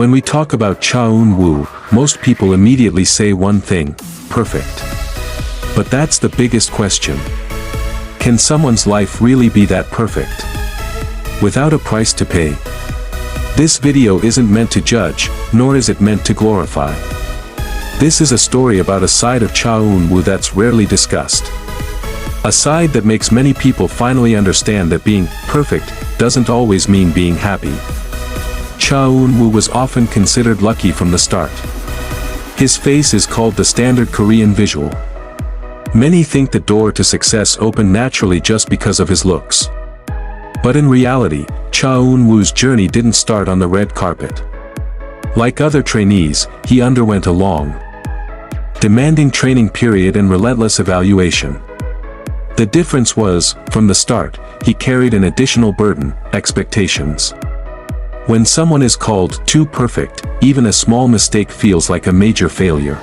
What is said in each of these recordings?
When we talk about Cha Eun Woo, most people immediately say one thing: perfect. But that's the biggest question. Can someone's life really be that perfect? Without a price to pay? This video isn't meant to judge, nor is it meant to glorify. This is a story about a side of Cha Eun Woo that's rarely discussed. A side that makes many people finally understand that being perfect doesn't always mean being happy. Cha Eun Woo was often considered lucky from the start. His face is called the standard Korean visual. Many think the door to success opened naturally just because of his looks. But in reality, Cha Eun Woo's journey didn't start on the red carpet. Like other trainees, he underwent a long, demanding training period and relentless evaluation. The difference was, from the start, he carried an additional burden: expectations. When someone is called too perfect, even a small mistake feels like a major failure.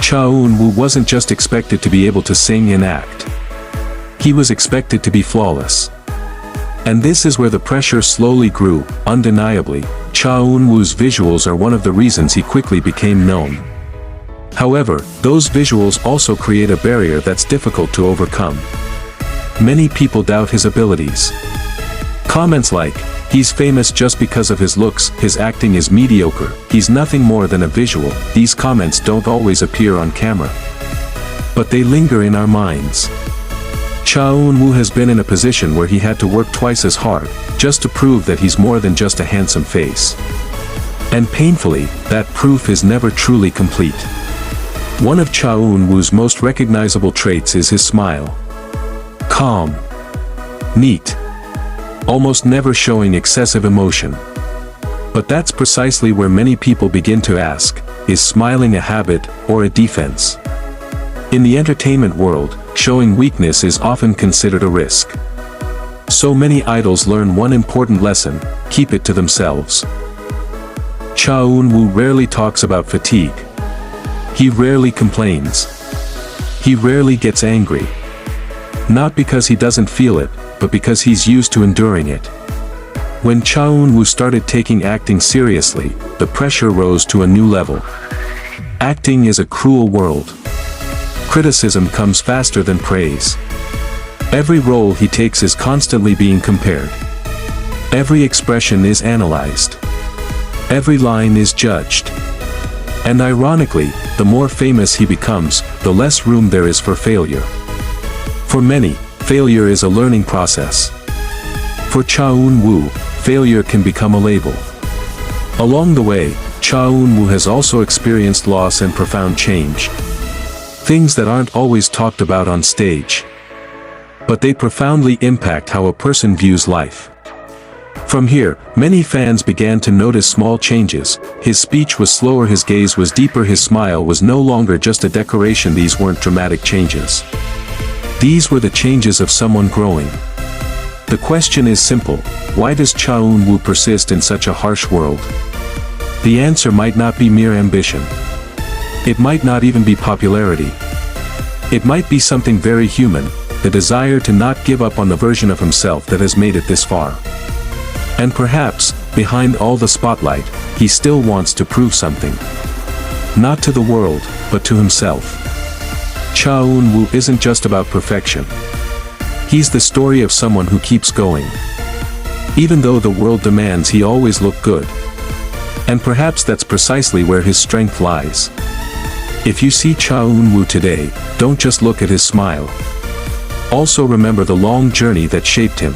Cha Eun Woo wasn't just expected to be able to sing and act. He was expected to be flawless. And this is where the pressure slowly grew. Undeniably, Cha Eun Woo's visuals are one of the reasons he quickly became known. However, those visuals also create a barrier that's difficult to overcome. Many people doubt his abilities. Comments like, "He's famous just because of his looks, his acting is mediocre, he's nothing more than a visual," these comments don't always appear on camera. But they linger in our minds. Cha Eun Woo has been in a position where he had to work twice as hard, just to prove that he's more than just a handsome face. And painfully, that proof is never truly complete. One of Cha Eun Woo's most recognizable traits is his smile. Calm. Neat. Almost never showing excessive emotion. But that's precisely where many people begin to ask, is smiling a habit, or a defense? In the entertainment world, showing weakness is often considered a risk. So many idols learn one important lesson: keep it to themselves. Cha Eun Woo rarely talks about fatigue. He rarely complains. He rarely gets angry. Not because he doesn't feel it, but because he's used to enduring it. When Cha Eun Woo started taking acting seriously, the pressure rose to a new level. Acting is a cruel world. Criticism comes faster than praise. Every role he takes is constantly being compared. Every expression is analyzed. Every line is judged. And ironically, the more famous he becomes, the less room there is for failure. For many, failure is a learning process. For Cha Eun Woo, failure can become a label. Along the way, Cha Eun Woo has also experienced loss and profound change. Things that aren't always talked about on stage. But they profoundly impact how a person views life. From here, many fans began to notice small changes. His speech was slower, his gaze was deeper, his smile was no longer just a decoration. These weren't dramatic changes. These were the changes of someone growing. The question is simple: why does Cha Eun Woo persist in such a harsh world? The answer might not be mere ambition. It might not even be popularity. It might be something very human: the desire to not give up on the version of himself that has made it this far. And perhaps, behind all the spotlight, he still wants to prove something. Not to the world, but to himself. Cha Eun Woo isn't just about perfection. He's the story of someone who keeps going. Even though the world demands he always look good. And perhaps that's precisely where his strength lies. If you see Cha Eun Woo today, don't just look at his smile. Also remember the long journey that shaped him.